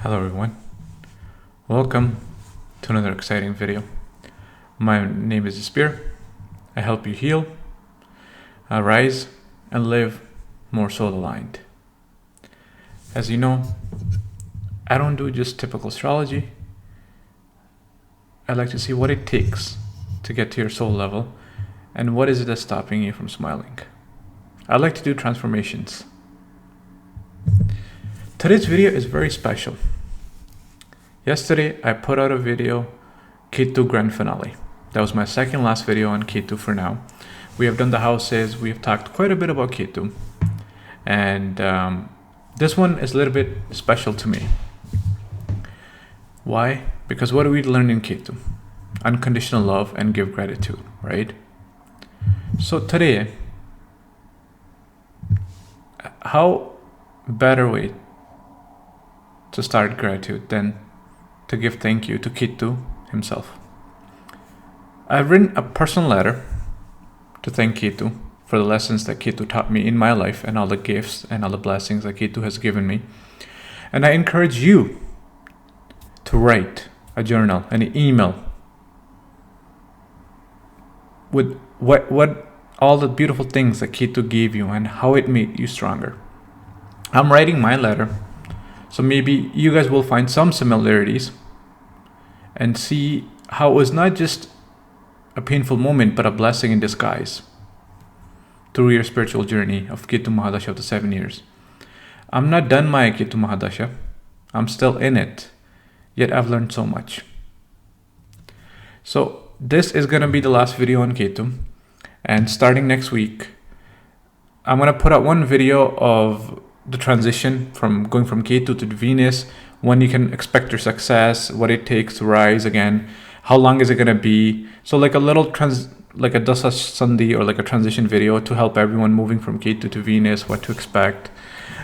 Hello everyone, welcome to another exciting video. My name is Spear. I help you heal, rise, and live more soul aligned. As you know, I don't do just typical astrology. I like to see what it takes to get to your soul level and what is it that's stopping you from smiling. I like to do transformations. Today's video is very special. Yesterday, I put out a video, Ketu Grand Finale. That was my second last video on Ketu for now. We have done the houses, we have talked quite a bit about Ketu. And this one is a little bit special to me. Why? Because what do we learn in Ketu? Unconditional love and give gratitude, right? So today, how better way to start gratitude than to give thank you to Ketu himself. I've written a personal letter to thank Ketu for the lessons that Ketu taught me in my life and all the gifts and all the blessings that Ketu has given me. And I encourage you to write a journal, an email with what all the beautiful things that Ketu gave you and how it made you stronger. I'm writing my letter, so maybe you guys will find some similarities and see how it was not just a painful moment, but a blessing in disguise through your spiritual journey of Ketu Mahadasha of the 7 years. I'm not done my Ketu Mahadasha. I'm still in it, yet I've learned so much. So this is going to be the last video on Ketu, and starting next week, I'm going to put out one video of the transition from going from Ketu to Venus, when you can expect your success, what it takes to rise again, how long is it going to be. So like a little like a Dasa Sandhi or like a transition video to help everyone moving from Ketu to Venus, what to expect.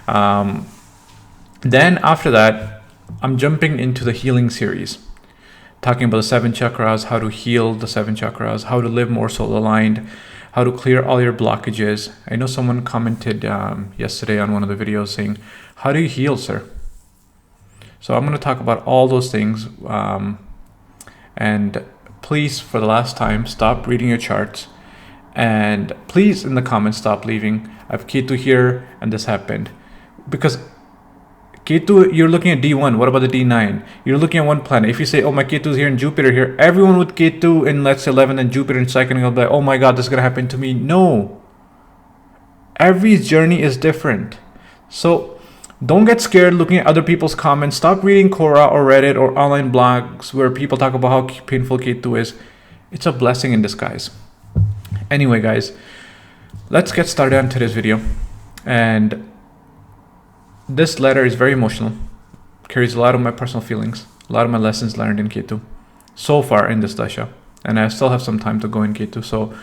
Then after that, I'm jumping into the healing series, talking about the 7 chakras, how to heal the 7 chakras, how to live more soul aligned, how to clear all your blockages. I know someone commented yesterday on one of the videos saying, how do you heal, sir? So I'm going to talk about all those things. And please, for the last time, stop reading your charts. And please, in the comments, stop leaving. I have Ketu here and this happened. Because Ketu, you're looking at D1. What about the D9? You're looking at one planet. If you say, oh, my Ketu is here and Jupiter here, everyone with Ketu in, let's say, 11 and Jupiter in 2nd will be like, oh my God, this is going to happen to me. No. Every journey is different. So don't get scared looking at other people's comments. Stop reading Quora or Reddit or online blogs where people talk about how painful Ketu is. It's a blessing in disguise. Anyway, guys, let's get started on today's video. And this letter is very emotional. Carries a lot of my personal feelings, a lot of my lessons learned in Ketu so far in this Dasha. And I still have some time to go in Ketu. So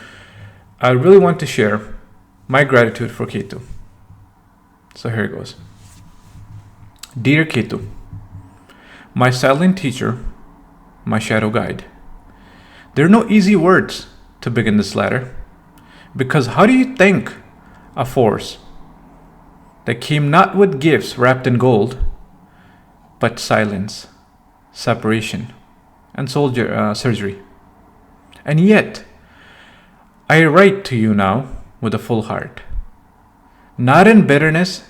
I really want to share my gratitude for Ketu. So here it goes. Dear Ketu, my silent teacher, my shadow guide. There are no easy words to begin this letter, because how do you thank a force that came not with gifts wrapped in gold, but silence, separation, and surgery? And yet, I write to you now with a full heart, not in bitterness,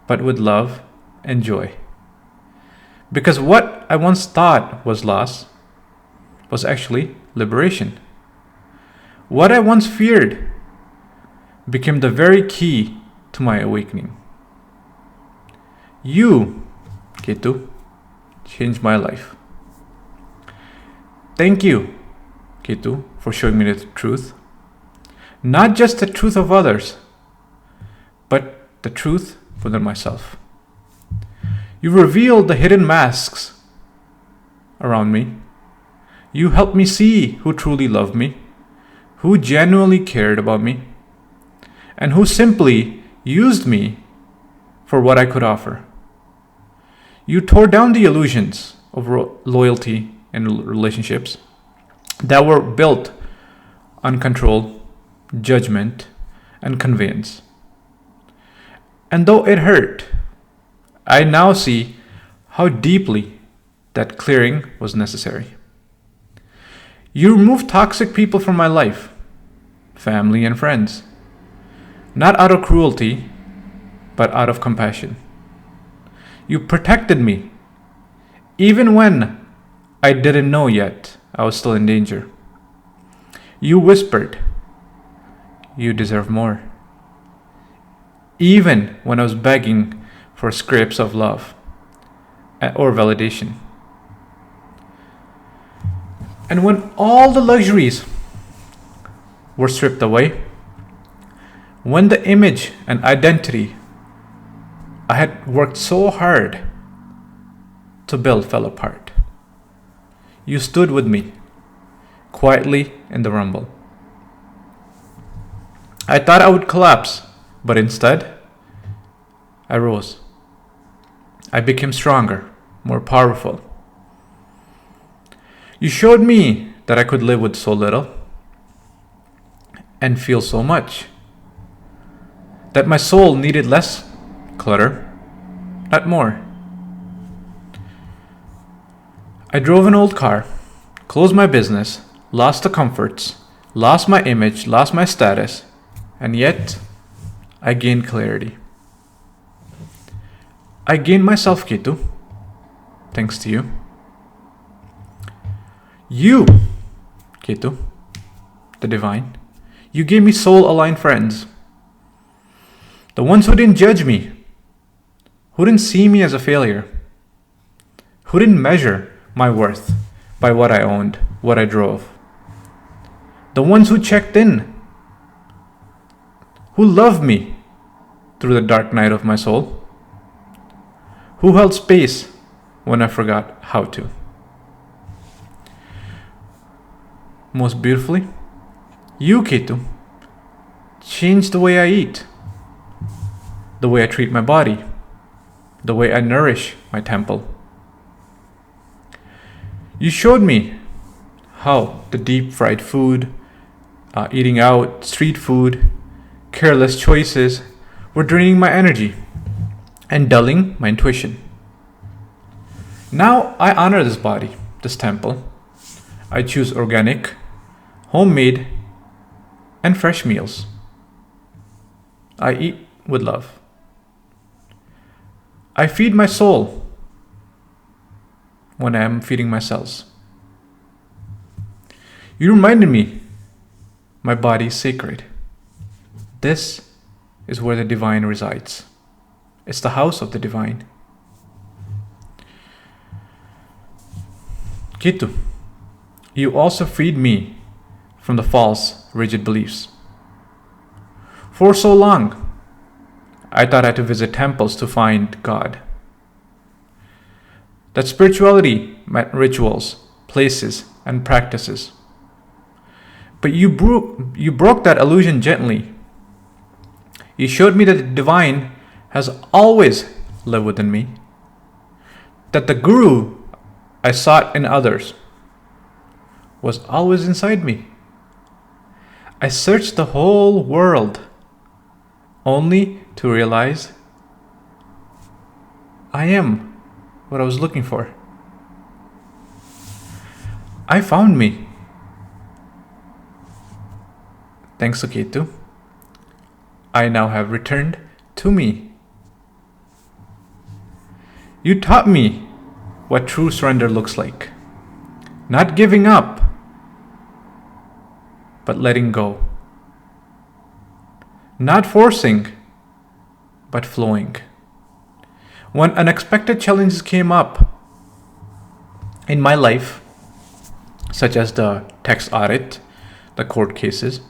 but with love and joy. Because what I once thought was loss was actually liberation. What I once feared became the very key to my awakening. You, Ketu, changed my life. Thank you, Ketu, for showing me the truth. Not just the truth of others, but the truth within myself. You revealed the hidden masks around me. You helped me see who truly loved me, who genuinely cared about me, and who simply used me for what I could offer. You tore down the illusions of loyalty and relationships that were built on control, judgment, and conveyance. And though it hurt, I now see how deeply that clearing was necessary. You removed toxic people from my life, family and friends, not out of cruelty, but out of compassion. You protected me, even when I didn't know yet I was still in danger. You whispered, "You deserve more," even when I was begging for scripts of love or validation. And when all the luxuries were stripped away, when the image and identity I had worked so hard to build fell apart, you stood with me quietly in the rumble. I thought I would collapse, but instead, I rose. I became stronger, more powerful. You showed me that I could live with so little and feel so much. That my soul needed less clutter, not more. I drove an old car, closed my business, lost the comforts, lost my image, lost my status, and yet I gained clarity. I gained myself, Ketu, thanks to you. You, Ketu, the divine, you gave me soul-aligned friends. The ones who didn't judge me, who didn't see me as a failure, who didn't measure my worth by what I owned, what I drove. The ones who checked in, who loved me through the dark night of my soul, who held space when I forgot how to. Most beautifully, you, Ketu, changed the way I eat, the way I treat my body, the way I nourish my temple. You showed me how the deep fried food, eating out, street food, careless choices were draining my energy and dulling my intuition. Now I honor this body, this temple. I choose organic, homemade, and fresh meals. I eat with love. I feed my soul when I am feeding my cells. You reminded me my body is sacred. This is where the divine resides. It's the house of the divine. Ketu, you also freed me from the false, rigid beliefs. For so long, I thought I had to visit temples to find God. That spirituality meant rituals, places, and practices. But you broke that illusion gently. You showed me that the divine has always lived within me. That the guru I sought in others was always inside me. I searched the whole world only to realize I am what I was looking for. I found me. Thanks to Ketu, I now have returned to me. You taught me what true surrender looks like. Not giving up, but letting go. Not forcing, but flowing. When unexpected challenges came up in my life, such as the tax audit, the court cases,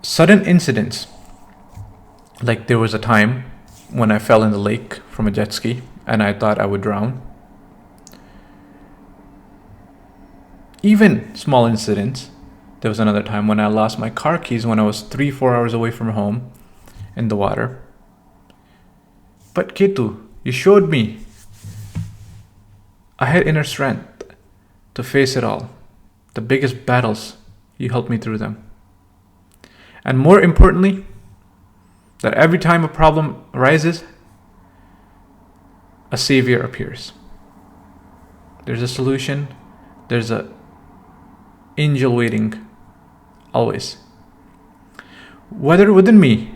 sudden incidents, like there was a time when I fell in the lake from a jet ski and I thought I would drown. Even small incidents. There was another time when I lost my car keys when I was 3-4 hours away from home in the water. But Ketu, you showed me I had inner strength to face it all. The biggest battles, you helped me through them. And more importantly, that every time a problem arises, a savior appears. There's a solution. There's an angel waiting, always. Whether within me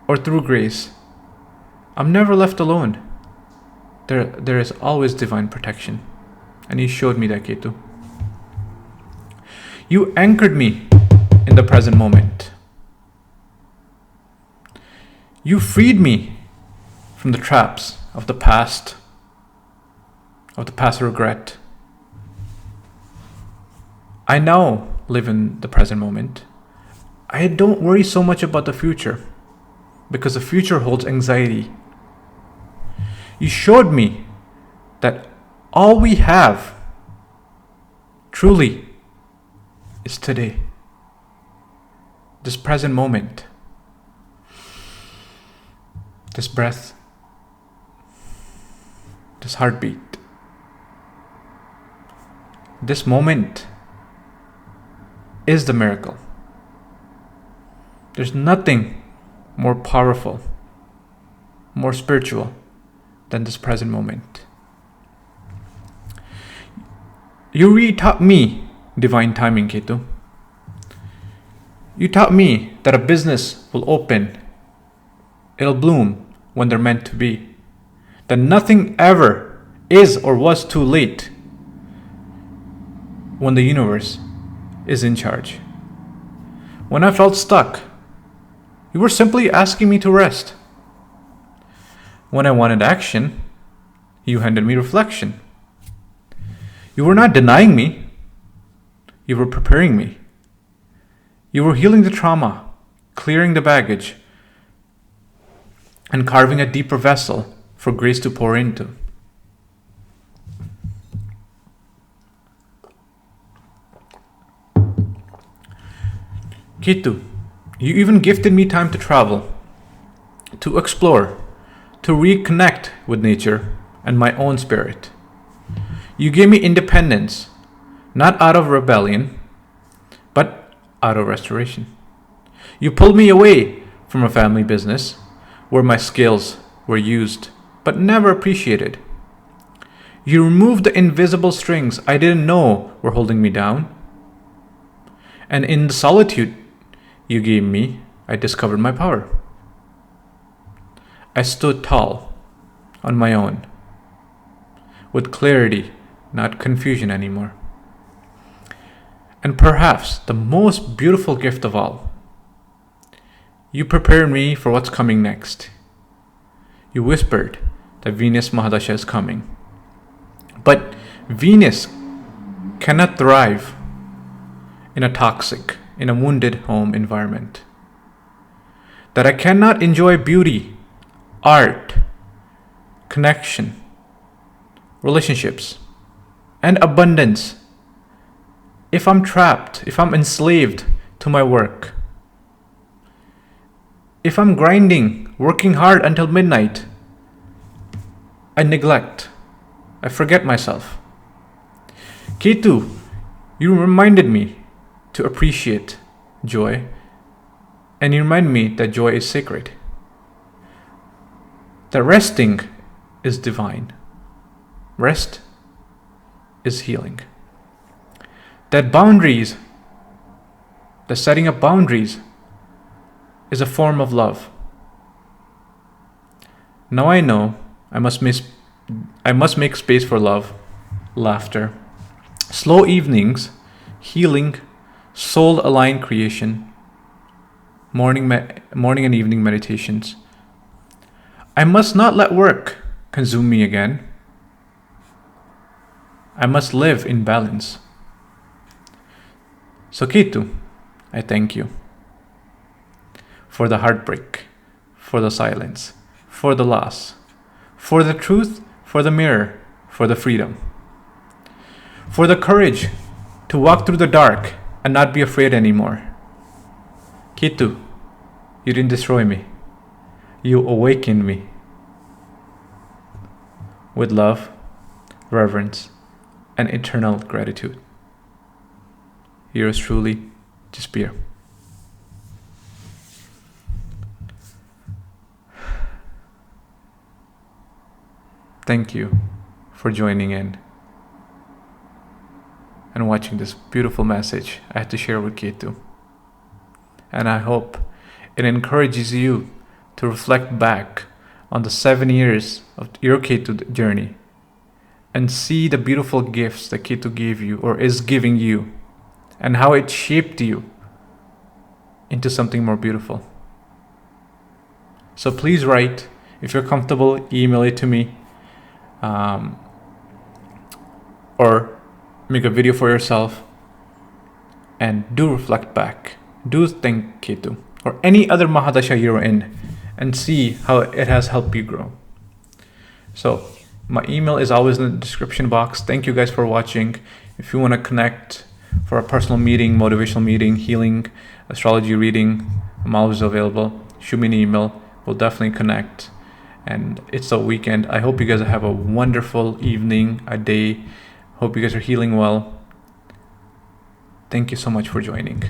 or through grace, I'm never left alone. There is always divine protection. And He showed me that, Ketu. You anchored me in the present moment. You freed me from the traps of the past regret. I now live in the present moment. I don't worry so much about the future, because the future holds anxiety. You showed me that all we have truly is today, this present moment, this breath, this heartbeat. This moment is the miracle. There's nothing more powerful, more spiritual than this present moment. You really taught me divine timing, Ketu. You taught me that a business will open, it'll bloom when they're meant to be. That nothing ever is or was too late when the universe is in charge. When I felt stuck, you were simply asking me to rest. When I wanted action, you handed me reflection. You were not denying me, you were preparing me. You were healing the trauma, clearing the baggage, and carving a deeper vessel for grace to pour into. Ketu, you even gifted me time to travel, to explore, to reconnect with nature and my own spirit. You gave me independence, not out of rebellion, but out of restoration. You pulled me away from a family business where my skills were used but never appreciated. You removed the invisible strings I didn't know were holding me down. And in the solitude you gave me, I discovered my power. I stood tall on my own, with clarity, not confusion anymore. And perhaps the most beautiful gift of all, you prepared me for what's coming next. You whispered that Venus Mahadasha is coming. But Venus cannot thrive in a wounded home environment. That I cannot enjoy beauty, art, connection, relationships, and abundance if I'm trapped, if I'm enslaved to my work. If I'm grinding, working hard until midnight, I neglect, I forget myself. Ketu, you reminded me to appreciate joy, and you remind me that joy is sacred. That resting is divine. Rest is healing. That setting up boundaries is a form of love. Now I know I must make space for love, laughter, slow evenings, healing, soul-aligned creation, morning and evening meditations. I must not let work consume me again. I must live in balance. So Ketu, I thank you for the heartbreak, for the silence, for the loss, for the truth, for the mirror, for the freedom, for the courage to walk through the dark and not be afraid anymore. Ketu, you didn't destroy me. You awakened me. With love, reverence, and eternal gratitude. Yours truly, Jaspir. Thank you for joining in and watching this beautiful message I had to share with Ketu. And I hope it encourages you to reflect back on the 7 years of your Ketu journey and see the beautiful gifts that Ketu gave you or is giving you and how it shaped you into something more beautiful. So please write. If you're comfortable, email it to me, or make a video for yourself, and do reflect back. Do thank Ketu or any other Mahadasha you're in and see how it has helped you grow. So my email is always in the description box. Thank you guys for watching. If you want to connect for a personal meeting, motivational meeting, healing, astrology reading, I'm always available. Shoot me an email. We'll definitely connect. And it's a weekend. I hope you guys have a wonderful evening, a day. Hope you guys are healing well. Thank you so much for joining.